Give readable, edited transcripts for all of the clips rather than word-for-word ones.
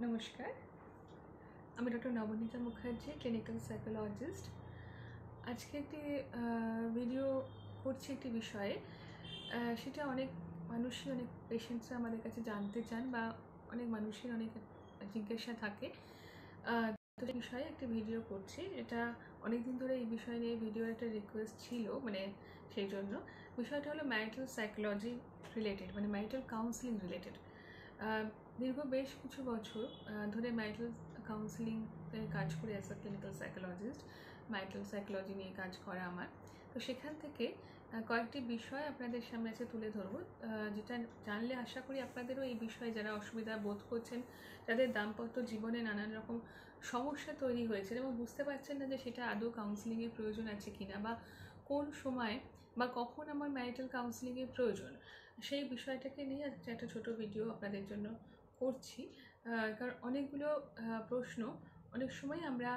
নমস্কার, আমি doctor Nabanita Mukherjee, clinical psychologist. আজকে একটি ভিডিও করছি একটি বিষয়ে, সেটা অনেক মানুষই, অনেক পেশেন্টসরা আমাদের কাছে জানতে চান বা অনেক মানুষের অনেক জিজ্ঞাসা থাকে। তো সেই বিষয়ে একটি ভিডিও করছি। এটা অনেক দিন ধরে এই বিষয় নিয়ে ভিডিওর একটা রিকোয়েস্ট ছিল, সেই জন্য বিষয়টা হলো marital psychology related, marital counselling related. দীর্ঘ বেশ কিছু বছর ধরে ম্যারিটাল কাউন্সিলিং কাজ করে as a clinical psychologist, marital psychology নিয়ে কাজ করা আমার। তো সেখান থেকে কয়েকটি বিষয় আপনাদের সামনে আছে তুলে ধরব, যেটা জানলে আশা করি আপনাদেরও এই বিষয়ে, যারা অসুবিধা বোধ করছেন, যাদের দাম্পত্য জীবনে নানান রকম সমস্যা তৈরি হয়েছে এবং বুঝতে পারছেন না যে সেটা আদৌ কাউন্সিলিংয়ের প্রয়োজন আছে কিনা, বা কোন সময় বা কখন আমার ম্যারিটাল কাউন্সিলিংয়ের প্রয়োজন, সেই বিষয়টাকে নিয়ে একটা ছোট ভিডিও আপনাদের জন্য করছি। কারণ অনেকগুলো প্রশ্ন অনেক সময় আমরা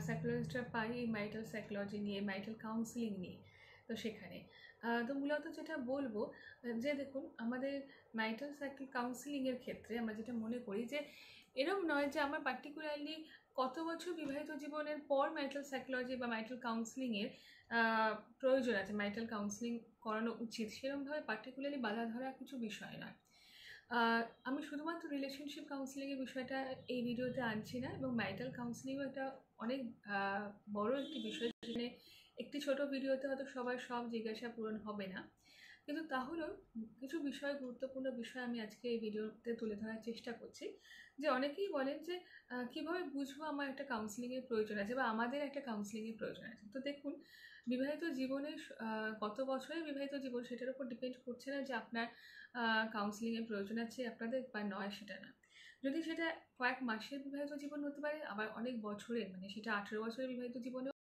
সাইকোলজিস্টরা পাই এই ম্যারিটাল সাইকোলজি নিয়ে, ম্যারিটাল কাউন্সিলিং নিয়ে। তো সেখানে তো মূলত যেটা বলবো যে দেখুন, আমাদের ম্যারিটাল কাউন্সিলিংয়ের ক্ষেত্রে আমরা যেটা মনে করি যে এরকম নয় যে আমার পার্টিকুলারলি কত বছর বিবাহিত জীবনের পর ম্যারিটাল সাইকোলজি বা ম্যারিটাল কাউন্সিলিংয়ের প্রয়োজন আছে, ম্যারিটাল কাউন্সিলিং করানো উচিত, সেরকমভাবে পার্টিকুলারলি বাধা ধরা কিছু বিষয় নয়। আমি শুধুমাত্র রিলেশনশিপ কাউন্সিলিংয়ের বিষয়টা এই ভিডিওতে আনছি না, এবং ম্যারিটাল কাউন্সিলিংও একটা অনেক বড় একটি বিষয়, যেখানে একটি ছোট ভিডিওতে হয়তো সবার সব জিজ্ঞাসা পূরণ হবে না, কিন্তু তাহলেও কিছু বিষয়, গুরুত্বপূর্ণ বিষয় আমি আজকে এই ভিডিওতে তুলে ধরার চেষ্টা করছি। যে অনেকেই বলেন যে কীভাবে বুঝবো আমার একটা কাউন্সিলিংয়ের প্রয়োজন আছে বা আমাদের একটা কাউন্সিলিংয়ের প্রয়োজন আছে। তো দেখুন, বিবাহিত জীবনে কত বছরের বিবাহিত জীবন সেটার উপর ডিপেন্ড করছে না যে আপনার কাউন্সিলিংয়ের প্রয়োজন আছে আপনাদের বা নয়, সেটা না। যদি সেটা কয়েক মাসের বিবাহিত জীবন হতে পারে, আবার অনেক বছরের, সেটা 18 বছরের বিবাহিত জীবনেও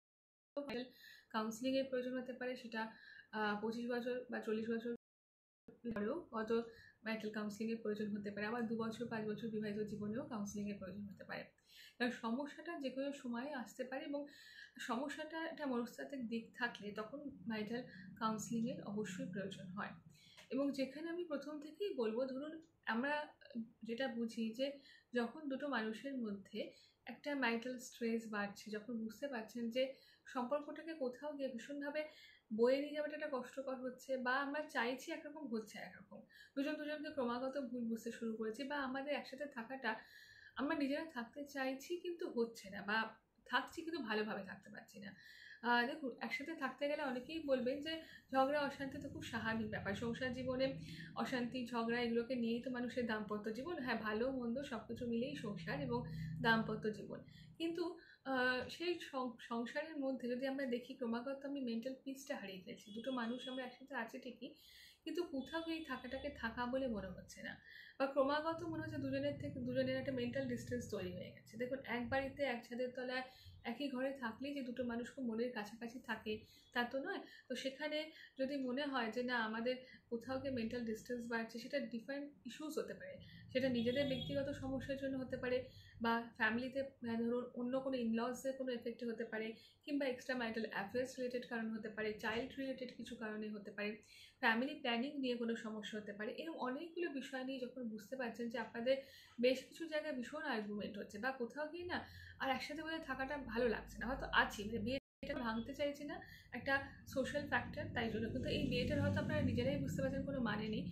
কাউন্সিলিংয়ের প্রয়োজন হতে পারে, সেটা 25 বছর বা 40 বছর পরেও হয়তো ম্যারিটাল কাউন্সিলিংয়ের প্রয়োজন হতে পারে, আবার 2 বছর 5 বছর বিবাহিত জীবনেও কাউন্সিলিংয়ের প্রয়োজন হতে পারে। কারণ সমস্যাটা যে কোনো সময়ে আসতে পারে, এবং সমস্যাটা একটা মনস্তাত্ত্বিক দিক থাকলে তখন ম্যারিটাল কাউন্সিলিংয়ের অবশ্যই প্রয়োজন হয়। এবং যেখানে আমি প্রথম থেকেই বলবো, ধরুন আমরা যেটা বুঝি যে যখন দুটো মানুষের মধ্যে একটা ম্যারিটাল স্ট্রেস বাড়ছে, যখন বুঝতে পারছেন যে সম্পর্কটাকে কোথাও গিয়ে ভীষণভাবে বয়ে নিয়ে যাওয়াটা একটা কষ্টকর হচ্ছে, বা আমরা চাইছি একরকম, হচ্ছে একরকম, দুজন দুজনকে ক্রমাগত ভুল বুঝতে শুরু করেছি, বা আমাদের একসাথে থাকাটা আমরা নিজেরা থাকতে চাইছি কিন্তু হচ্ছে না, বা থাকছি কিন্তু ভালোভাবে থাকতে পারছি না। দেখুন, একসাথে থাকতে গেলে অনেকেই বলবেন যে ঝগড়া অশান্তি তো খুব স্বাভাবিক ব্যাপার, সংসার জীবনে অশান্তি ঝগড়া এগুলোকে নিয়েই তো মানুষের দাম্পত্য জীবন। হ্যাঁ, ভালো মন্দ সব কিছু মিলেই সংসার এবং দাম্পত্য জীবন। কিন্তু সেই সংসারের মধ্যে যদি আমরা দেখি ক্রমাগত আমি মেন্টাল পিসটা হারিয়ে ফেলছি, দুটো মানুষ আমরা একসাথে আছি ঠিকই, কিন্তু কোথাও এই থাকাটাকে থাকা বলে মনে হচ্ছে না, বা ক্রমাগত মনে হচ্ছে দুজনের একটা মেন্টাল ডিস্টেন্স তৈরি হয়ে গেছে। দেখুন, এক বাড়িতে এক ছাদের তলায় একই ঘরে থাকলেই যে দুটো মানুষ খুব মনের কাছাকাছি থাকে তা তো নয়। তো সেখানে যদি মনে হয় যে না, আমাদের কোথাও গিয়ে মেন্টাল ডিস্টেন্স বাড়ছে, সেটা ডিফারেন্ট ইস্যুস হতে পারে। সেটা নিজেদের ব্যক্তিগত সমস্যার জন্য হতে পারে, বা ফ্যামিলিতে ধরুন অন্য কোনো ইনলসদের কোনো এফেক্টে হতে পারে, কিংবা এক্সট্রা ম্যারিটাল অ্যাফেয়ার্স রিলেটেড কারণ হতে পারে, চাইল্ড রিলেটেড কিছু কারণে হতে পারে, ফ্যামিলি প্ল্যানিং নিয়ে কোনো সমস্যা হতে পারে। এরকম অনেকগুলো বিষয় নিয়ে যখন বুঝতে পারছেন যে আপনাদের বেশ কিছু জায়গায় ভীষণ আর্গুমেন্ট হচ্ছে, বা কোথাও গিয়ে না আর একসাথে বলে থাকাটা ভালো লাগছে না, হয়তো আছি বিয়েটা ভাঙতে চাইছি না, একটা সোশ্যাল ফ্যাক্টর তাই জন্য, কিন্তু এই বিয়েটার হয়তো আপনারা নিজেরাই বুঝতে পারছেন কোনো মানে নেই,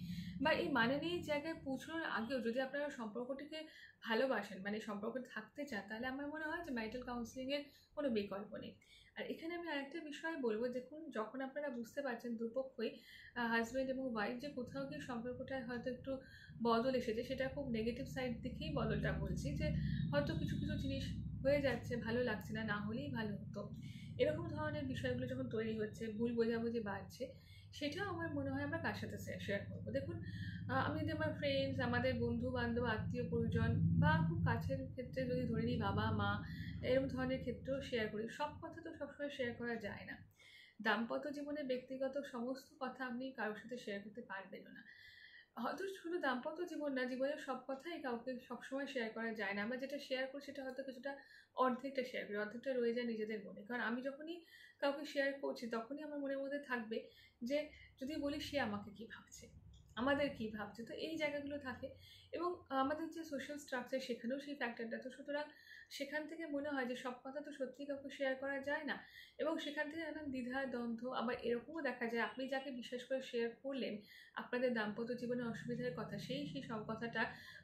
বা এই মানে নেই জায়গায় পৌঁছানোর আগেও যদি আপনারা সম্পর্কটিকে ভালোবাসেন, সম্পর্ক থাকতে চান, তাহলে আমার মনে হয় যে ম্যারিটাল কাউন্সিলিংয়ের কোনো বিকল্প নেই। আর এখানে আমি আরেকটা বিষয় বলবো, দেখুন, যখন আপনারা বুঝতে পারছেন দুপক্ষই, হাজব্যান্ড এবং ওয়াইফ, যে কোথাও গিয়ে সম্পর্কটায় হয়তো একটু বদল এসেছে, সেটা খুব নেগেটিভ সাইড দেখেই বদলটা বলছি, যে হয়তো কিছু কিছু জিনিস হয়ে যাচ্ছে, ভালো লাগছে না, না হলেই ভালো হতো, এরকম ধরনের বিষয়গুলো যখন তৈরি হচ্ছে, ভুল বোঝাবুঝি বাড়ছে, সেটাও আমার মনে হয় আমরা কার সাথে শেয়ার করবো। দেখুন, আমি যদি আমার ফ্রেন্ডস, আমাদের বন্ধু বান্ধব, আত্মীয় পরিজন, বা খুব কাছের ক্ষেত্রে যদি ধরে নিই বাবা মা, এরকম ধরনের ক্ষেত্রেও শেয়ার করি, সব কথা তো সবসময় শেয়ার করা যায় না। দাম্পত্য জীবনে ব্যক্তিগত সমস্ত কথা আপনি কারোর সাথে শেয়ার করতে পারবেনও না। হয়তো শুধু দাম্পত্য জীবন না, জীবনের সব কথাই কাউকে সবসময় শেয়ার করা যায় না। আমরা যেটা শেয়ার করি সেটা হয়তো কিছুটা অর্ধেকটা শেয়ার করি, অর্ধেকটা রয়ে যায় নিজেদের মনে। কারণ আমি যখনই কাউকে শেয়ার করছি তখনই আমার মনের মধ্যে থাকবে যে যদি বলি সে আমাকে কী ভাবছে, আমাদের কী ভাবছে, তো এই জায়গাগুলো থাকে। এবং আমাদের যে সোশ্যাল স্ট্রাকচার সেখানেও সেই ফ্যাক্টরটা, তো সুতরাং সেখান থেকে মনে হয় যে সব কথা তো সত্যি কাউকে শেয়ার করা যায় না, এবং সেখান থেকে নানান দ্বিধা দ্বন্দ্ব। আবার এরকমও দেখা যায় আপনি যাকে বিশ্বাস করে শেয়ার করলেন আপনাদের দাম্পত্য জীবনে অসুবিধার কথা, সেই সব কথাটা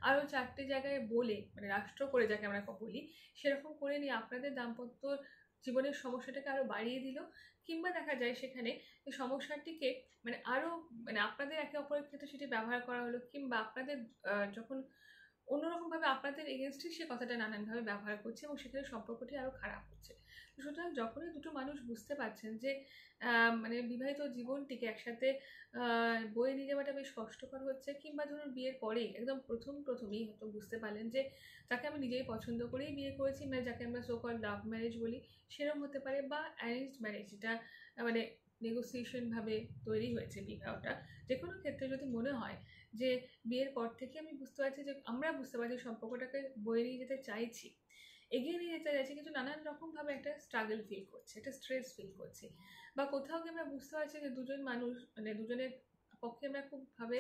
আরও 4টে জায়গায় বলে, মানে রাষ্ট্র করে যাকে আমরা বলি, সেরকম করে নিয়ে আপনাদের দাম্পত্য জীবনের সমস্যাটাকে আরও বাড়িয়ে দিল। কিংবা দেখা যায় সেখানে সমস্যাটিকে মানে আরও মানে আপনাদের একে অপরের ক্ষেত্রে সেটি ব্যবহার করা হলো, কিংবা আপনাদের যখন অন্যরকমভাবে আপনাদের এগেনস্টে সে কথাটা নানানভাবে ব্যবহার করছে এবং সেখানে সম্পর্কটি আরও খারাপ হচ্ছে। সুতরাং যখনই দুটো মানুষ বুঝতে পারছেন যে মানে বিবাহিত জীবনটিকে একসাথে বয়ে নিয়ে যাওয়াটা বেশ কষ্টকর হচ্ছে, কিংবা ধরুন বিয়ের পরেই একদম প্রথমেই হয়তো বুঝতে পারলেন যে তাকে আমি নিজেই পছন্দ করেই বিয়ে করেছি, মানে যাকে আমরা সো কল লাভ ম্যারেজ বলি, সেরকম হতে পারে, বা অ্যারেঞ্জড ম্যারেজ, যেটা মানে নেগোসিয়েশনভাবে তৈরি হয়েছে বিবাহটা। যে কোনো ক্ষেত্রে যদি মনে হয় যে বিয়ের পর থেকে আমি বুঝতে পারছি যে আমরা বুঝতে পারছি সম্পর্কটাকে বয়ে নিয়ে যেতে চাইছি, এগিয়ে নিয়ে যেতে চাইছি, কিন্তু নানান রকমভাবে একটা স্ট্রাগল ফিল করছি, একটা স্ট্রেস ফিল করছি, বা কোথাও গিয়ে আমরা বুঝতে পারছি যে দুজন মানুষ মানে দুজনের পক্ষে আমরা খুবভাবে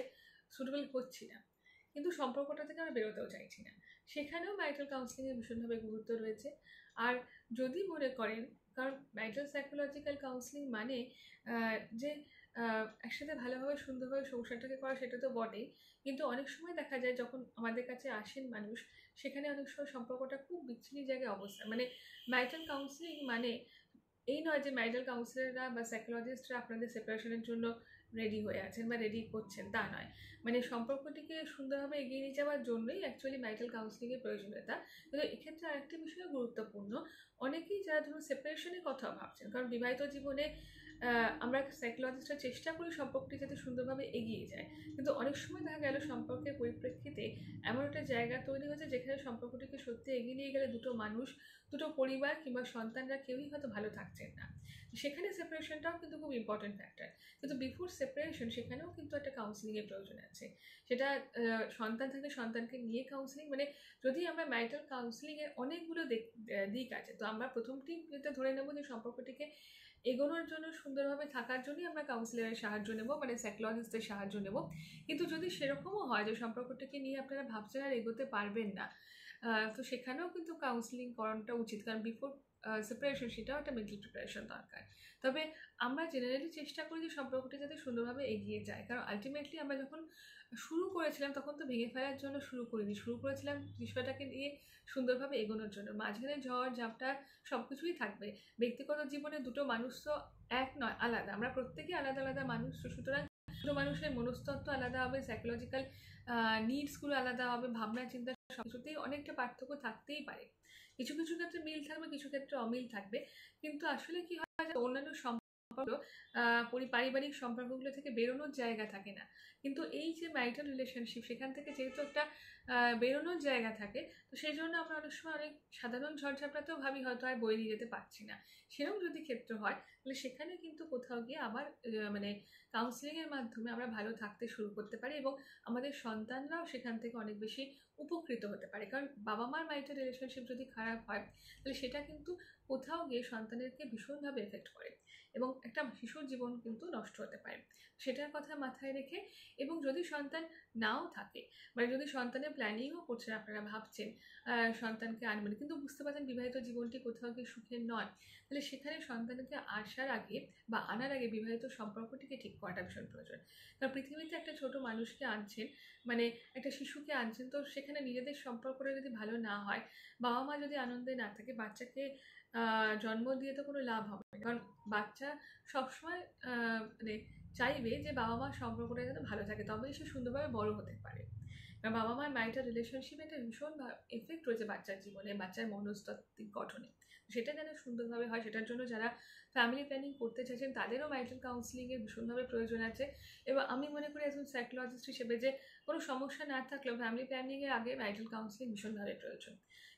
সুটেবল হচ্ছি না, কিন্তু সম্পর্কটা থেকে আমরা বেরোতেও চাইছি না, সেখানেও ম্যারিটাল কাউন্সিলিংয়ের ভীষণভাবে গুরুত্ব রয়েছে। আর যদি মনে করেন, কারণ ম্যারিটাল সাইকোলজিক্যাল কাউন্সিলিং মানে যে একসাথে ভালোভাবে সুন্দরভাবে সংসারটাকে করা, সেটা তো বটেই, কিন্তু অনেক সময় দেখা যায় যখন আমাদের কাছে আসেন মানুষ, সেখানে অনেক সময় সম্পর্কটা খুব বিচ্ছিন্ন জায়গায় অবস্থান, মানে ম্যারিটাল কাউন্সিলিং মানে এই নয় যে ম্যারিটাল কাউন্সিলাররা বা সাইকোলজিস্টরা আপনাদের সেপারেশনের জন্য রেডি হয়ে আছেন বা রেডি করছেন, তা নয়। মানে সম্পর্কটিকে সুন্দরভাবে এগিয়ে নিয়ে যাওয়ার জন্যই অ্যাকচুয়ালি ম্যারিটাল কাউন্সিলিংয়ের প্রয়োজনীয়তা। কিন্তু এক্ষেত্রে আরেকটি বিষয় গুরুত্বপূর্ণ, অনেকেই যারা ধরুন সেপারেশনের কথা ভাবছেন, কারণ বিবাহিত জীবনে আমরা সাইকোলজিস্টরা চেষ্টা করি সম্পর্কটি যাতে সুন্দরভাবে এগিয়ে যায়, কিন্তু অনেক সময় দেখা গেল সম্পর্কের পরিপ্রেক্ষিতে এমন একটা জায়গা তৈরি হয়েছে যেখানে সম্পর্কটিকে সত্যি এগিয়ে নিয়ে গেলে দুটো মানুষ, দুটো পরিবার কিংবা সন্তানরা কেউই হয়তো ভালো থাকছেন না, সেখানে সেপারেশনটাও কিন্তু খুব ইম্পর্টেন্ট ফ্যাক্টর। কিন্তু বিফোর সেপারেশন সেখানেও কিন্তু একটা কাউন্সিলিংয়ের প্রয়োজন আছে, সেটা সন্তান থাকলে সন্তানকে নিয়ে কাউন্সিলিং, মানে যদি আমরা ম্যারিটাল কাউন্সিলিংয়ের অনেকগুলো দিক আছে, তো আমরা প্রথমটি যেটা ধরে নেব যে সম্পর্কটিকে এগোনোর জন্য, সুন্দরভাবে থাকার জন্যই আমরা কাউন্সিলরের সাহায্য নেব, মানে সাইকোলজিস্টের সাহায্য নেব। কিন্তু যদি সেরকমও হয় যে সম্পর্কটাকে নিয়ে আপনারা ভাবছেন আর এগোতে পারবেন না, তো সেখানেও কিন্তু কাউন্সিলিং করানোটা উচিত, কারণ বিফোর সেপারেশন সেটাও একটা মেন্টাল প্রিপারেশন দরকার। তবে আমরা জেনারেলি চেষ্টা করি যে সম্পর্কটি যাতে সুন্দরভাবে এগিয়ে যায়, কারণ আলটিমেটলি আমরা যখন শুরু করেছিলাম তখন তো ভেঙে ফেলার জন্য শুরু করিনি, শুরু করেছিলাম বিষয়টাকে নিয়ে সুন্দরভাবে এগোনোর জন্য। মাঝখানে ঝড় ঝাপটা সব কিছুই থাকবে, ব্যক্তিগত জীবনে দুটো মানুষ তো এক নয়, আলাদা, আমরা প্রত্যেকেই আলাদা আলাদা মানুষ, সুতরাং দুটো মানুষের মনস্তত্ত্ব আলাদা হবে, সাইকোলজিক্যাল নিডসগুলো আলাদা হবে, ভাবনা চিন্তা সব কিছুতেই অনেকটা পার্থক্য থাকতেই পারে, কিছু কিছু ক্ষেত্রে মিল থাকবে, কিছু ক্ষেত্রে অমিল থাকবে, কিন্তু আসলে কি হয় যে অন্যান্য সম্পর্ক পারিবারিক সম্পর্কগুলো থেকে বেরোনোর জায়গা থাকে না, কিন্তু এই যে ম্যারিটাল রিলেশনশিপ সেখান থেকে যেহেতু একটা বেরোনোর জায়গা থাকে, তো সেই জন্য আমরা অনেক সময় অনেক সাধারণ ঝড়ঝাপটাতেও ভাবি হয়তো আর বয়ে নিয়ে যেতে পারছি না, সেরকম যদি ক্ষেত্র হয় তাহলে সেখানে কিন্তু কোথাও গিয়ে আবার মানে কাউন্সিলিংয়ের মাধ্যমে আমরা ভালো থাকতে শুরু করতে পারি, এবং আমাদের সন্তানরাও সেখান থেকে অনেক বেশি উপকৃত হতে পারে, কারণ বাবা মার ম্যারিটাল রিলেশনশিপ যদি খারাপ হয় তাহলে সেটা কিন্তু কোথাও গিয়ে সন্তানেরকে ভীষণভাবে এফেক্ট করে, এবং একটা শিশুর জীবন কিন্তু নষ্ট হতে পারে, সেটার কথা মাথায় রেখে। এবং যদি সন্তান নাও থাকে, মানে যদি সন্তানের প্ল্যানিংও করছেন, আপনারা ভাবছেন সন্তানকে আনবেন, কিন্তু বুঝতে পারছেন বিবাহিত জীবনটি কোথাও গিয়ে সুখের নয়, তাহলে সেখানে সন্তানকে আসার আগে বা আনার আগে বিবাহিত সম্পর্কটিকে ঠিক করাটা ভীষণ প্রয়োজন। কারণ পৃথিবীতে একটা ছোট মানুষকে আনছেন, মানে একটা শিশুকে আনছেন, তো সেখানে নিজেদের সম্পর্কটা যদি ভালো না হয়, বাবা মা যদি আনন্দে না থাকে, বাচ্চাকে জন্ম দিয়ে তো কোনো লাভ হবে না, কারণ বাচ্চা সবসময় মানে চাইবে যে বাবা মার সম্পর্কটা যাতে ভালো থাকে, তবেই সে সুন্দরভাবে বড় হতে পারে। কারণ বাবা মার ম্যারিটাল রিলেশনশিপে একটা ভীষণ এফেক্ট রয়েছে বাচ্চার জীবনে, বাচ্চার মনস্তাত্ত্বিক গঠনে, সেটা যেন সুন্দরভাবে হয় সেটার জন্য যারা ফ্যামিলি প্ল্যানিং করতে চাইছেন তাদেরও ম্যারিটাল কাউন্সিলিংয়ের ভীষণভাবে প্রয়োজন আছে। এবং আমি মনে করি একজন সাইকোলজিস্ট হিসেবে যে কোনো সমস্যা না থাকলেও ফ্যামিলি প্ল্যানিংয়ের আগে ম্যারিটাল কাউন্সিলিং ভীষণভাবে প্রয়োজন,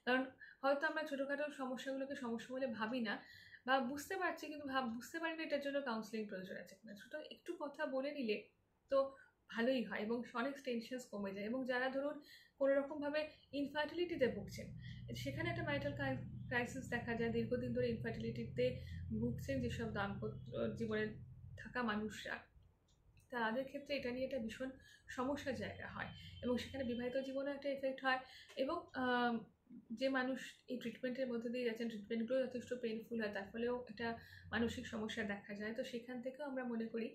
কারণ হয়তো আমরা ছোটোখাটো সমস্যাগুলোকে সমস্যা বলে ভাবি না, বা বুঝতে পারছি কিন্তু বুঝতে পারি না এটার জন্য কাউন্সিলিং প্রয়োজন আছে কিনা, সুতরাং একটু কথা বলে নিলে তো ভালোই হয় এবং অনেক টেনশনস কমে যায়। এবং যারা ধরুন কোনো রকমভাবে ইনফার্টিলিটিতে ভুগছেন, সেখানে একটা ম্যারিটাল ক্রাইসিস দেখা যায়, দীর্ঘদিন ধরে ইনফার্টিলিটিতে ভুগছেন যেসব দাম্পত্য জীবনে থাকা মানুষরা, তাদের ক্ষেত্রে এটা নিয়ে একটা ভীষণ সমস্যার জায়গা হয় এবং সেখানে বিবাহিত জীবনে একটা এফেক্ট হয় এবং যে মানুষ এই ট্রিটমেন্টের মধ্যে দিয়ে যাচ্ছেন ট্রিটমেন্টগুলো যথেষ্ট পেইনফুল হয়, তার ফলেও একটা মানসিক সমস্যা দেখা যায়। তো সেখান থেকেও আমরা মনে করি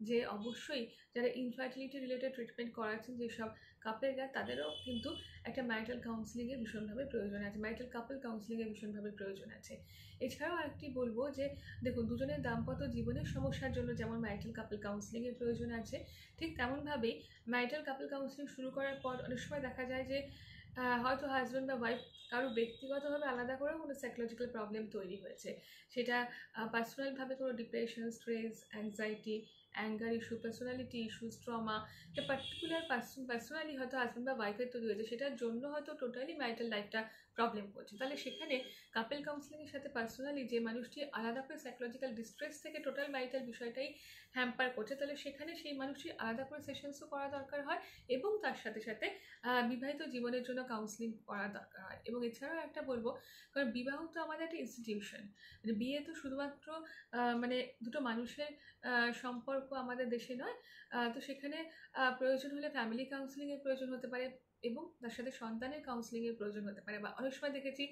যে অবশ্যই যারা ইনফার্টিলিটি রিলেটেড ট্রিটমেন্ট করাচ্ছেন যেসব কাপেলরা, তাদেরও কিন্তু একটা ম্যারিটাল কাউন্সিলিংয়ের ভীষণভাবে প্রয়োজন আছে, ম্যারিটাল কাপল কাউন্সিলিংয়ের ভীষণভাবে প্রয়োজন আছে। এছাড়াও আরেকটি বলবো যে দেখুন, দুজনের দাম্পত্য জীবনের সমস্যার জন্য যেমন ম্যারিটাল কাপল কাউন্সিলিংয়ের প্রয়োজন আছে, ঠিক তেমনভাবেই ম্যারিটাল কাপল কাউন্সিলিং শুরু করার পর অনেক সময় দেখা যায় যে হয়তো হাজব্যান্ড বা ওয়াইফ কারো ব্যক্তিগতভাবে আলাদা করেও কোনো সাইকোলজিক্যাল প্রবলেম তৈরি হয়েছে। সেটা পার্সোনালভাবে কোনো depression, stress, anxiety, anger issue, personality issues, trauma, একটা পার্টিকুলার পার্সোনালি হয়তো হাজব্যান্ড বা ওয়াইফের তৈরি হয়েছে, সেটার জন্য হয়তো টোটালি ম্যারিটাল লাইফটা প্রবলেম করছে। তাহলে সেখানে কাপেল কাউন্সিলিংয়ের সাথে পার্সোনালি যে মানুষটি আলাদা করে সাইকোলজিক্যাল ডিস্ট্রেস থেকে টোটাল ম্যারিটাল বিষয়টাই হ্যাম্পার করছে, তাহলে সেখানে সেই মানুষটি আলাদা করে সেশনসও করা দরকার হয় এবং তার সাথে সাথে বিবাহিত জীবনের জন্য কাউন্সিলিং করা দরকার হয়। এবং এছাড়াও একটা বলবো, কারণ বিবাহ তো আমাদের একটা ইনস্টিটিউশন, মানে বিয়ে তো শুধুমাত্র মানে দুটো মানুষের সম্পর্ক আমাদের দেশে নয়। তো সেখানে প্রয়োজন হলে ফ্যামিলি কাউন্সিলিংয়ের প্রয়োজন হতে পারে এবং তার সাথে সন্তানের কাউন্সিলিংয়ের প্রয়োজন হতে পারে, বা অনেক সময় দেখেছি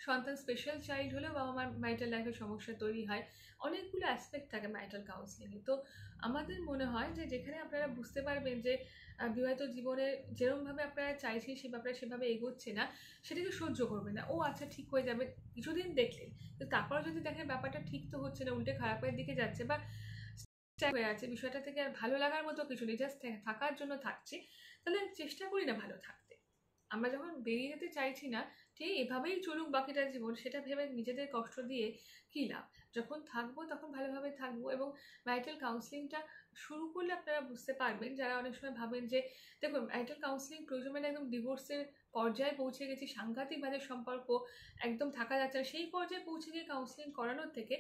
সন্তান স্পেশাল চাইল্ড হলেও বাবা মার ম্যারিটাল লাইফে সমস্যা তৈরি হয়। অনেকগুলো অ্যাসপেক্ট থাকে ম্যারিটাল কাউন্সিলিংয়ে। তো আমাদের মনে হয় যে যেখানে আপনারা বুঝতে পারবেন যে বিবাহিত জীবনে যেরকমভাবে আপনারা চাইছেন সে ব্যাপারে সেভাবে এগোচ্ছে না, সেটাকে সহ্য করবে না, ও আচ্ছা ঠিক হয়ে যাবে কিছুদিন দেখলেন, তো তারপর যদি দেখেন ব্যাপারটা ঠিক তো হচ্ছে না, উল্টে খারাপের দিকে যাচ্ছে বা হয়ে আছে, বিষয়টা থেকে আর ভালো লাগার মতো কিছু নেই, জাস্ট থাকার জন্য থাকছি, তাহলে চেষ্টা করি না ভালো থাকতে। আমরা যখন বেরিয়ে যেতে চাইছি না ঠিক এভাবেই চলুক বাকিটা জীবন, সেটা ভেবে নিজেদের কষ্ট দিয়ে কী লাভ। যখন থাকবো তখন ভালোভাবে থাকবো। এবং ম্যারিটাল কাউন্সিলিংটা শুরু করলে আপনারা বুঝতে পারবেন, যারা অনেক সময় ভাবেন যে দেখুন ম্যারিটাল কাউন্সিলিং প্রয়োজন মানে একদম ডিভোর্সের পর্যায়ে পৌঁছে গেছি, সাংঘাতিক বাজে সম্পর্ক, একদম থাকা যাচ্ছে না, সেই পর্যায়ে পৌঁছে গিয়ে কাউন্সিলিং করানোর থেকে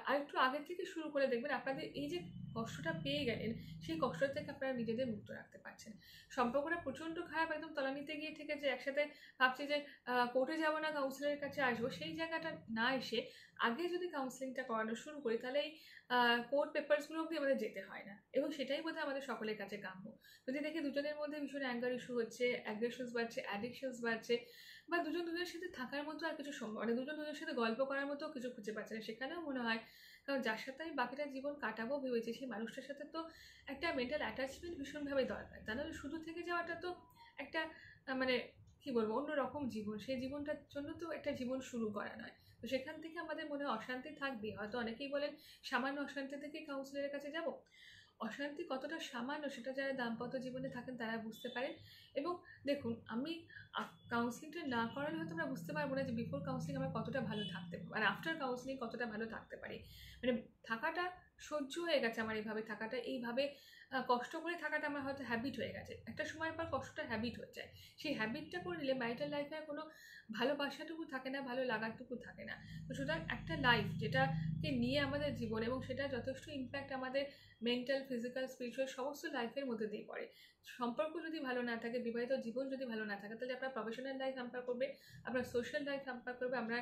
আর একটু আগে থেকে শুরু করে দেখবেন আপনাদের এই যে কষ্টটা পেয়ে গেলেন সেই কষ্ট থেকে আপনারা নিজেদের মুক্ত রাখতে পারছেন। সম্পর্কটা প্রচণ্ড খারাপ, একদম তলানিতে গিয়ে থেকে যে একসাথে ভাবছি যে কোর্টে যাবো না কাউন্সিলরের কাছে আসবো, সেই জায়গাটা না এসে আগে যদি কাউন্সিলিংটা করানো শুরু করি, তাহলে এই কোর্ট পেপারসগুলো অবধি আমাদের যেতে হয় না এবং সেটাই বোধহয় আমাদের সকলের কাছে কাম্য। যদি দেখি দুজনের মধ্যে ভীষণ অ্যাঙ্গার ইস্যু হচ্ছে, অ্যাগ্রেশনস বাড়ছে, অ্যাডিকশনস বাড়ছে, বা দুজন দুজনের সাথে থাকার মতো আর কিছু সম্ভব, মানে দুজন দুজনের সাথে গল্প করার মতো কিছু খুঁজে পাচ্ছে না, সেখানেও মনে হয় কারণ যার সাথে আমি বাকিটা জীবন কাটাবো ভেবেছি সেই মানুষটার সাথে তো একটা মেন্টাল অ্যাটাচমেন্ট ভীষণভাবে দরকার, তা নাহলে শুধু থেকে যাওয়াটা তো একটা মানে কী বলবো অন্যরকম জীবন, সেই জীবনটার জন্য তো একটা জীবন শুরু করা নয়। তো সেখান থেকে আমাদের মনে অশান্তি থাকবে, হয়তো অনেকেই বলেন সামান্য অশান্তি থেকে কাউন্সিলরের কাছে যাব, অশান্তি কতটা সামান্য সেটা যারা দাম্পত্য জীবনে থাকেন তারা বুঝতে পারেন। এবং দেখুন, আমি কাউন্সিলিংটা না করালে হয়তো আমরা বুঝতে পারবো না যে বিফোর কাউন্সিলিং আমরা কতটা ভালো থাকতে পারি আর আফটার কাউন্সিলিং কতটা ভালো থাকতে পারি। মানে থাকাটা সহ্য হয়ে গেছে আমার, এইভাবে থাকাটা, এইভাবে কষ্ট করে থাকাটা আমার হয়তো হ্যাবিট হয়ে গেছে, একটা সময়ের পর কষ্টটা হ্যাবিট হয়ে যায়, সেই হ্যাবিটটা করে নিলে ম্যারিটাল লাইফে আর কোনো ভালোবাসাটুকু থাকে না, ভালো লাগাটুকু থাকে না। তো সুতরাং একটা লাইফ যেটাকে নিয়ে আমাদের জীবন এবং সেটা যথেষ্ট ইম্প্যাক্ট আমাদের মেন্টাল, ফিজিক্যাল, স্পিরিচুয়াল সমস্ত লাইফের মধ্যে দিয়ে পড়ে। সম্পর্ক যদি ভালো না থাকে, বিবাহিত জীবন যদি ভালো না থাকে, তাহলে আপনার প্রফেশনাল লাইফ হ্যাম্পার করবে, আপনার সোশ্যাল লাইফ হ্যাম্পার করবে, আমরা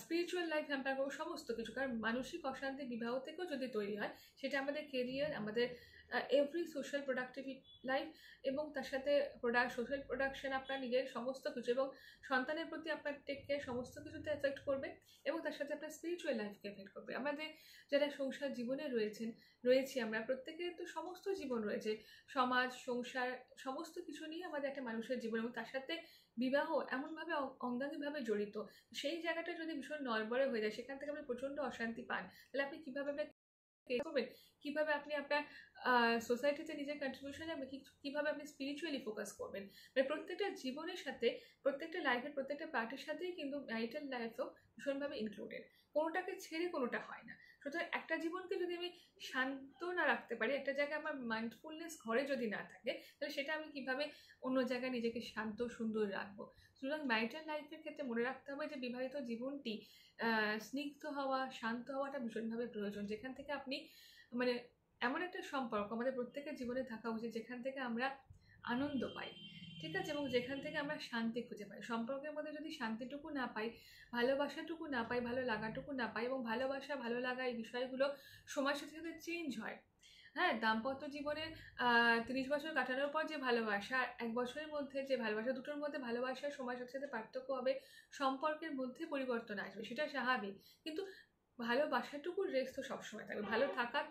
স্পিরিচুয়াল লাইফ হ্যাম্পার করবো, সমস্ত কিছু। কারণ মানসিক অশান্তি বিবাহ থেকেও যদি তৈরি হয়, সেটা আমাদের কেরিয়ার, আমাদের এভরি সোশ্যাল প্রোডাক্টিভিটি লাইফ এবং তার সাথে সোশ্যাল প্রোডাকশন, আপনার নিজের সমস্ত কিছু এবং সন্তানের প্রতি আপনার টেক কেয়ার সমস্ত কিছুতে এফেক্ট করবে এবং তার সাথে আপনার স্পিরিচুয়াল লাইফকে এফেক্ট করবে। আমাদের যারা সংসার জীবনে রয়েছি আমরা প্রত্যেকের তো সমস্ত জীবন রয়েছে, সমাজ, সংসার, সমস্ত কিছু নিয়ে আমাদের একটা মানুষের জীবন এবং তার সাথে বিবাহ এমনভাবে অঙ্গাঙ্গিভাবে জড়িত, সেই জায়গাটা যদি ভীষণ নড়বড়ে হয়ে যায়, সেখান থেকে আপনি প্রচণ্ড অশান্তি পান, তাহলে আপনি কীভাবে করবেন, কীভাবে আপনি আপনার সোসাইটিতে নিজের কন্ট্রিবিউশন আপনি কীভাবে আপনি স্পিরিচুয়ালি ফোকাস করবেন। মানে প্রত্যেকটা জীবনের সাথে, প্রত্যেকটা লাইফের প্রত্যেকটা পার্টের সাথেই কিন্তু ম্যারিটাল লাইফও ভীষণভাবে ইনক্লুডেড, কোনোটাকে ছেড়ে কোনোটা হয় না। সুতরাং একটা জীবনকে যদি আমি শান্ত না রাখতে পারি, একটা জায়গায় আমার মাইন্ডফুলনেস ঘরে যদি না থাকে, তাহলে সেটা আমি কীভাবে অন্য জায়গায় নিজেকে শান্ত সুন্দর রাখবো। সুতরাং ম্যারিটাল লাইফের ক্ষেত্রে মনে রাখতে হবে যে বিবাহিত জীবনটি স্নিগ্ধ হওয়া, শান্ত হওয়াটা ভীষণভাবে প্রয়োজন, যেখান থেকে আপনি মানে এমন একটা সম্পর্ক আমাদের প্রত্যেকের জীবনে থাকা উচিত যেখান থেকে আমরা আনন্দ পাই, ঠিক আছে, এবং যেখান থেকে আমরা শান্তি খুঁজে পাই। সম্পর্কের মধ্যে যদি শান্তিটুকু না পাই, ভালোবাসাটুকু না পাই, ভালো লাগাটুকু না পাই, এবং ভালোবাসা, ভালো লাগা এই বিষয়গুলো সময়ের সাথে সাথে চেঞ্জ হয়, হ্যাঁ, দাম্পত্য জীবনের 30 বছর কাটানোর পর যে ভালোবাসা, 1 বছরের মধ্যে যে ভালোবাসা, দুটোর মধ্যে ভালোবাসার সময়ের সাথে সাথে পার্থক্য হবে, সম্পর্কের মধ্যে পরিবর্তন আসবে, সেটা স্বাভাবিক। কিন্তু ভালোবাসাটুকুর রেস তো সবসময় থাকবে, ভালো থাকার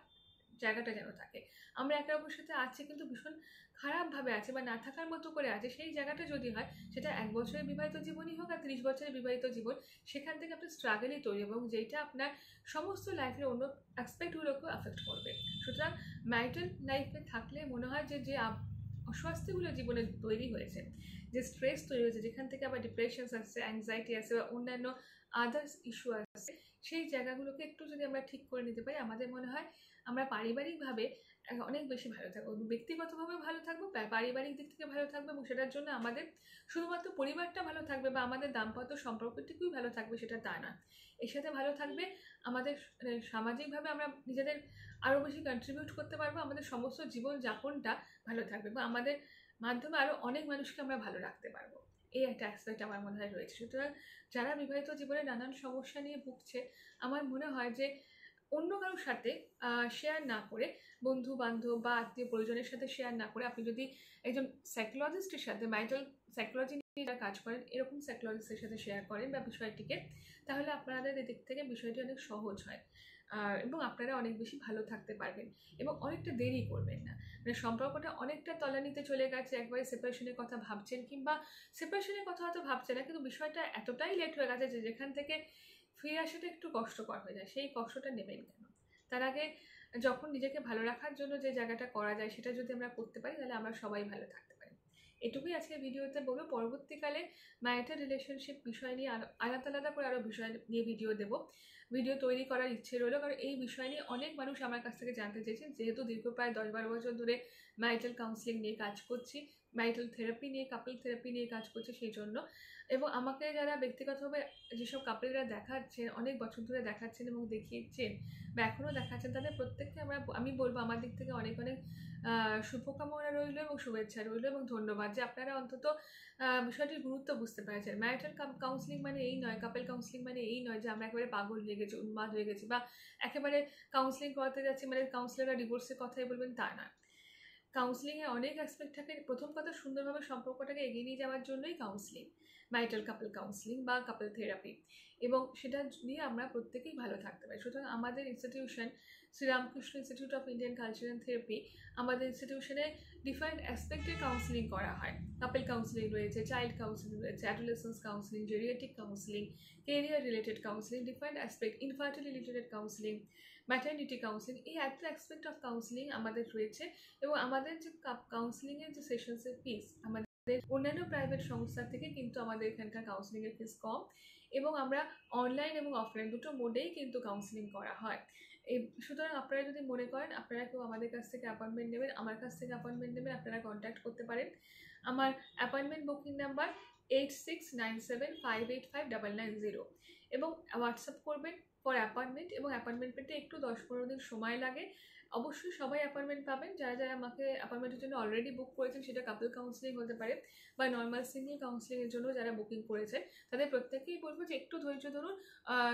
জায়গাটা যেন থাকে। আমরা একে অপরের সাথে আছি কিন্তু ভীষণ খারাপভাবে আছে বা না থাকার মতো করে আছে, সেই জায়গাটা যদি হয়, সেটা 1 বছরের বিবাহিত জীবনই হোক আর 30 বছরের বিবাহিত জীবন, সেখান থেকে আপনার স্ট্রাগলই তৈরি এবং যেটা আপনার সমস্ত লাইফের অন্য অ্যাসপেক্টগুলোকেও অ্যাফেক্ট করবে। সুতরাং ম্যারিটাল লাইফে থাকলে মনে হয় যে অস্বস্তিগুলো জীবনে তৈরি হয়েছে, যে স্ট্রেস তৈরি হয়েছে, যেখান থেকে আবার ডিপ্রেশন আসছে, অ্যাংজাইটি আসছে বা অন্যান্য আদার্স ইস্যু আসছে, সেই জায়গাগুলোকে একটু যদি আমরা ঠিক করে নিতে পারি, আমাদের মনে হয় আমরা পারিবারিকভাবে অনেক বেশি ভালো থাকবো, ব্যক্তিগতভাবে ভালো থাকবো, পারিবারিক দিক থেকে ভালো থাকবো এবং সেটার জন্য আমাদের শুধুমাত্র পরিবারটা ভালো থাকবে বা আমাদের দাম্পত্য সম্পর্কটুকুই ভালো থাকবে সেটা তা না। এর সাথে ভালো থাকবে আমাদের সামাজিকভাবে আমরা নিজেদের আরও বেশি কন্ট্রিবিউট করতে পারবো, আমাদের সমস্ত জীবনযাপনটা ভালো থাকবে বা আমাদের মাধ্যমে আরও অনেক মানুষকে আমরা ভালো রাখতে পারবো। এই একটা অ্যাসপেক্ট আমার মনে হয় রয়েছে। সুতরাং যারা বিবাহিত জীবনে নানান সমস্যা নিয়ে ভুগছে, আমার মনে হয় যে অন্য কারোর সাথে শেয়ার না করে, বন্ধু বান্ধব বা আত্মীয় পরিজনের সাথে শেয়ার না করে, আপনি যদি একজন সাইকোলজিস্টের সাথে, ম্যারিটাল সাইকোলজি নিয়ে যারা কাজ করেন এরকম সাইকোলজিস্টের সাথে শেয়ার করেন বা বিষয়টিকে, তাহলে আপনাদের এদিক থেকে বিষয়টি অনেক সহজ হয় এবং আপনারা অনেক বেশি ভালো থাকতে পারবেন এবং অনেকটা দেরি করবেন না। মানে সম্পর্কটা অনেকটা তলানিতে চলে গেছে, একবারে সেপারেশনের কথা ভাবছেন কিংবা সেপারেশনের কথা হয়তো ভাবছেন না, কিন্তু বিষয়টা এতটাই লেট হয়ে গেছে যে যেখান থেকে ফিরে আসাটা একটু কষ্টকর হয়ে যায়, সেই কষ্টটা নেবেন কেন? তার আগে যখন নিজেকে ভালো রাখার জন্য যে জায়গাটা করা যায় সেটা যদি আমরা করতে পারি, তাহলে আমরা সবাই ভালো থাকতে পারি। এটুকুই আজকে ভিডিওতে বলবো। পরবর্তীকালে ম্যারিটাল রিলেশনশিপ বিষয় নিয়ে আলাদা আলাদা করে আরও বিষয় নিয়ে ভিডিও তৈরি করার ইচ্ছে রইল, কারণ এই বিষয় নিয়ে অনেক মানুষ আমার কাছ থেকে জানতে চেয়েছেন। যেহেতু দীর্ঘ প্রায় 10-12 বছর ধরে ম্যারিটাল কাউন্সিলিং নিয়ে কাজ করছি, ম্যারিটাল থেরাপি নিয়ে, কাপল থেরাপি নিয়ে কাজ করছি, সেই জন্য। এবং আমাকে যারা ব্যক্তিগতভাবে যেসব কাপলরা দেখাচ্ছেন, অনেক বছর ধরে দেখাচ্ছেন এবং দেখিয়েছেন বা এখনও দেখাচ্ছেন, তাদের প্রত্যেককে আমি বলবো আমার দিক থেকে অনেক অনেক শুভকামনা রইল এবং শুভেচ্ছা রইল এবং ধন্যবাদ যে আপনারা অন্তত বিষয়টির গুরুত্ব বুঝতে পেরেছেন। ম্যারিটাল কাউন্সিলিং মানে এই নয়, কাপল কাউন্সিলিং মানে এই নয় যে আমরা একেবারে পাগল হয়ে গেছি, উন্মাদ হয়ে গেছি বা একেবারে কাউন্সিলিং করাতে যাচ্ছি মানে কাউন্সিলাররা ডিভোর্সের কথাই বলবেন, তা না। কাউন্সিলিংয়ে অনেক অ্যাসপেক্ট থাকে। প্রথম কথা, সুন্দরভাবে সম্পর্কটাকে এগিয়ে নিয়ে যাওয়ার জন্যই কাউন্সিলিং, ম্যারিটাল কাপল কাউন্সিলিং বা কাপল থেরাপি, এবং সেটা নিয়ে আমরা প্রত্যেকেই ভালো থাকতে পারি। সুতরাং আমাদের institution Sriramakrishna institute of Indian culture and therapy, আমাদের ইনস্টিটিউশনে ডিফারেন্ট অ্যাসপেক্টের কাউন্সিলিং করা হয়। কাপল কাউন্সিলিং রয়েছে, চাইল্ড কাউন্সিলিং রয়েছে, adolescence counselling, geriatric counselling, career related counselling, different aspect, infertility related counselling, maternity counselling, এই একটা অ্যাসপেক্ট অফ কাউন্সিলিং আমাদের রয়েছে। এবং আমাদের যে কাউন্সিলিংয়ের যে সেশনসের ফিস আমাদের অন্যান্য প্রাইভেট সংস্থার থেকে কিন্তু আমাদের এখানকার কাউন্সিলিংয়ের ফিস কম, এবং আমরা অনলাইন এবং অফলাইন দুটো মোডেই কিন্তু কাউন্সিলিং করা হয়। সুতরাং আপনারা যদি মনে করেন আপনারা কেউ আমাদের কাছ থেকে অ্যাপয়েন্টমেন্ট নেবেন, আমার কাছ থেকে অ্যাপয়েন্টমেন্ট নেবেন, আপনারা কন্ট্যাক্ট করতে পারেন। আমার অ্যাপয়েন্টমেন্ট বুকিং নাম্বার 8697585990 এবং হোয়াটসঅ্যাপ করবেন ফর অ্যাপয়েন্টমেন্ট, এবং অ্যাপয়েন্টমেন্ট পেতে একটু 10-15 দিন সময় লাগে। অবশ্যই সবাই অ্যাপয়েন্টমেন্ট পাবেন। যারা যারা আমাকে অ্যাপয়েন্টমেন্টের জন্য অলরেডি বুক করেছেন, সেটা কাপল কাউন্সিলিং হতে পারে বা নর্মাল সিঙ্গেল কাউন্সিলিংয়ের জন্য যারা বুকিং করেছে, তাদের প্রত্যেকেই বলবো যে একটু ধৈর্য ধরুন।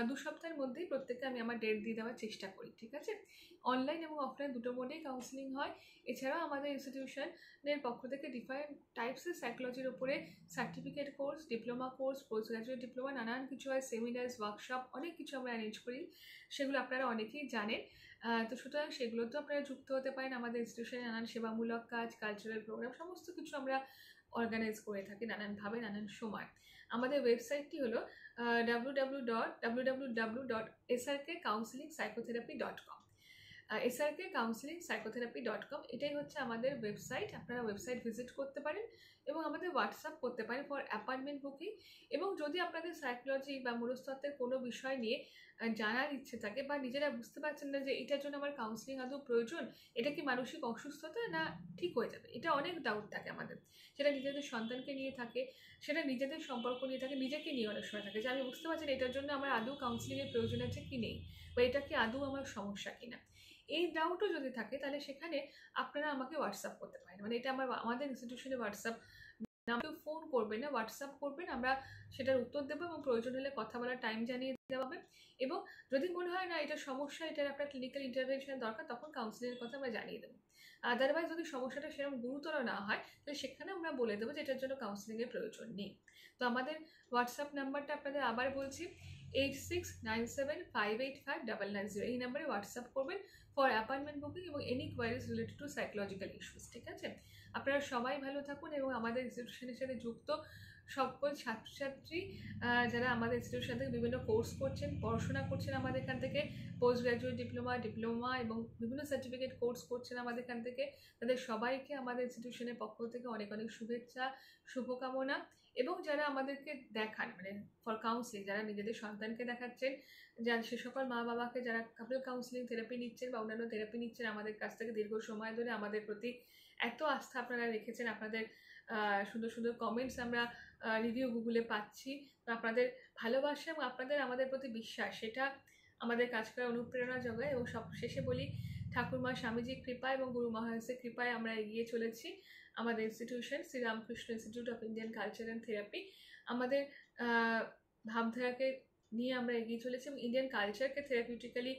2 সপ্তাহের মধ্যেই প্রত্যেককে আমি আমার ডেট দিয়ে দেওয়ার চেষ্টা করি, ঠিক আছে? অনলাইন এবং অফলাইন দুটো মোডেই কাউন্সিলিং হয়। এছাড়াও আমাদের ইনস্টিটিউশনের পক্ষ থেকে ডিফারেন্ট টাইপসের সাইকোলজির উপরে certificate course, diploma course, post graduate diploma, নানান কিছু হয়, সেমিনার্স, ওয়ার্কশপ, অনেক কিছু আমরা অ্যারেঞ্জ করি। সেগুলো আপনারা অনেকেই জানেন। তো সুতরাং সেগুলোতেও আপনারা যুক্ত হতে পারেন। আমাদের ইনস্টিটিউশনে নানান সেবামূলক কাজ, কালচারাল প্রোগ্রাম, সমস্ত কিছু আমরা অর্গানাইজ করে থাকি নানানভাবে, নানান সময়। আমাদের ওয়েবসাইটটি হলো www.srkcounselingpsychotherapy.com, srkcounselingpsychotherapy.com, এটাই হচ্ছে আমাদের ওয়েবসাইট। আপনারা ওয়েবসাইট ভিজিট করতে পারেন এবং আমাদের হোয়াটসঅ্যাপ করতে পারেন ফর অ্যাপয়েন্টমেন্ট বুকিং। এবং যদি আপনাদের সাইকোলজি বা মনস্তত্ত্বের কোনো বিষয় নিয়ে জানার ইচ্ছে থাকে বা নিজেরা বুঝতে পারছেন না যে এটার জন্য আমার কাউন্সিলিং আদৌ প্রয়োজন, এটা কি মানসিক অসুস্থতা না ঠিক হয়ে যাবে, এটা অনেক ডাউট থাকে আমাদের। সেটা নিজেদের সন্তানকে নিয়ে থাকে, সেটা নিজেদের সম্পর্ক নিয়ে থাকে, নিজেকে নিয়ে অনেক সময় থাকে যে আমি বুঝতে পারছি না এটার জন্য আমার আদৌ কাউন্সিলিংয়ের প্রয়োজন আছে কি নেই, বা এটা কি আদৌ আমার সমস্যা কিনা। এই ডাউটও যদি থাকে তাহলে সেখানে আপনারা আমাকে হোয়াটসঅ্যাপ করতে পারেন। মানে এটা আমাদের ইনস্টিটিউশনে হোয়াটসঅ্যাপ আমাকে ফোন করবেন না, হোয়াটসঅ্যাপ করবেন, আমরা সেটার উত্তর দেবো এবং প্রয়োজন হলে কথা বলার টাইম জানিয়ে দেওয়া হবে। এবং যদি মনে হয় না এটা সমস্যা, এটার আপনার ক্লিনিক্যাল ইন্টারভেনশনের দরকার, তখন কাউন্সিলিংয়ের কথা আমরা জানিয়ে দেবো। আদারওয়াইজ যদি সমস্যাটা সেরকম গুরুতর না হয় তাহলে সেখানে আমরা বলে দেবো যে এটার জন্য কাউন্সিলিংয়ের প্রয়োজন নেই। তো আমাদের হোয়াটসঅ্যাপ নাম্বারটা আপনাদের আবার বলছি, 8697585990। এই নাম্বারে হোয়াটসঅ্যাপ করবেন ফর অ্যাপয়েন্টমেন্ট বুকিং এবং any queries related to psychological issues. ঠিক আছে? আপনারা সবাই ভালো থাকুন এবং আমাদের ইনস্টিটিউশনের সাথে যুক্ত সকল ছাত্রছাত্রী যারা আমাদের ইনস্টিটিউশন থেকে বিভিন্ন কোর্স করছেন, পড়াশোনা করছেন আমাদের এখান থেকে, পোস্ট গ্র্যাজুয়েট ডিপ্লোমা এবং বিভিন্ন সার্টিফিকেট কোর্স করছেন আমাদের এখান থেকে, তাদের সবাইকে আমাদের ইনস্টিটিউশনের পক্ষ থেকে অনেক অনেক শুভেচ্ছা, শুভকামনা। এবং যারা আমাদেরকে দেখান মানে ফর কাউন্সিলিং, যারা নিজেদের সন্তানকে দেখাচ্ছেন, যারা সে সকল মা বাবাকে যারা কাপল কাউন্সিলিং থেরাপি নিচ্ছেন বা অন্যান্য থেরাপি নিচ্ছেন আমাদের কাছ থেকে দীর্ঘ সময় ধরে, আমাদের প্রতি এত আস্থা আপনারা রেখেছেন, আপনাদের সুন্দর সুন্দর কমেন্টস আমরা রিভিউ গুগলে পাচ্ছি। তো আপনাদের ভালোবাসা এবং আপনাদের আমাদের প্রতি বিশ্বাস, সেটা আমাদের কাজ করার অনুপ্রেরণা যোগায়। এবং সব শেষে বলি, ঠাকুরমা স্বামীজির কৃপায় এবং গুরু মহারাজের কৃপায় আমরা এগিয়ে চলেছি। আমাদের institution Sriramakrishna institute of Indian culture and therapy আমাদের ভাবধারাকে নিয়ে আমরা এগিয়ে চলেছি এবং ইন্ডিয়ান কালচারকে থেরাপিউটিক্যালি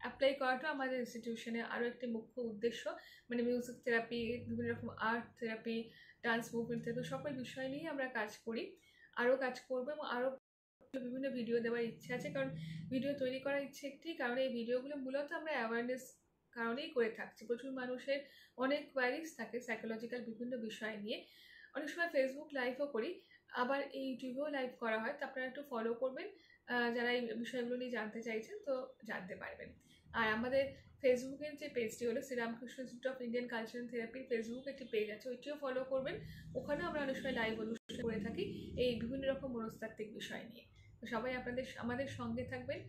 অ্যাপ্লাই করাটা আমাদের ইনস্টিটিউশনের আরও একটি মুখ্য উদ্দেশ্য। মানে মিউজিক থেরাপি, বিভিন্ন রকম art therapy, dance movement therapy, সকল বিষয় নিয়ে আমরা কাজ করি, আরও কাজ করবো এবং আরও বিভিন্ন ভিডিও দেওয়ার ইচ্ছে আছে। কারণ ভিডিও তৈরি করার ইচ্ছে একটি কারণ, এই ভিডিওগুলো মূলত আমরা অ্যাওয়ারনেস কারণেই করে থাকছি। প্রচুর মানুষের অনেক কোয়ারিজ থাকে সাইকোলজিক্যাল বিভিন্ন বিষয় নিয়ে। অনেক সময় ফেসবুক লাইভও করি, আবার এই ইউটিউবেও লাইভ করা হয়। তো আপনারা একটু ফলো করবেন, যারা এই বিষয়গুলো নিয়ে জানতে চাইছেন তো জানতে পারবেন। আর আমাদের ফেসবুকের যে পেজটি হলো Sriramakrishna institute of Indian culture and থেরাপির ফেসবুক একটি পেজ আছে, ওইটিও ফলো করবেন। ওখানেও আমরা অনেক সময় লাইভ অনুষ্ঠান করে থাকি এই বিভিন্ন রকম মনস্তাত্ত্বিক বিষয় নিয়ে। তো সবাই আমাদের সঙ্গে থাকবেন,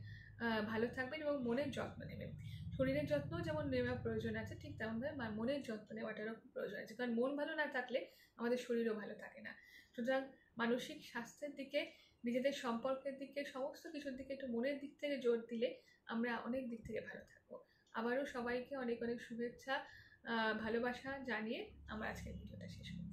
ভালো থাকবেন এবং মনের যত্ন নেবেন। শরীরের যত্নও যেমন নেওয়া প্রয়োজন আছে, ঠিক তেমনভাবে মনের যত্ন নেওয়াটারও খুব প্রয়োজন আছে। কারণ মন ভালো না থাকলে আমাদের শরীরও ভালো থাকে না। সুতরাং মানসিক স্বাস্থ্যের দিকে, নিজেদের সম্পর্কের দিকে, সমস্ত কিছুর দিকে একটু মনের দিক থেকে জোর দিলে আমরা অনেক দিক থেকে ভালো থাকবো। আবারও সবাইকে অনেক অনেক শুভেচ্ছা, ভালোবাসা জানিয়ে আমার আজকের ভিডিওটা শেষ করছি।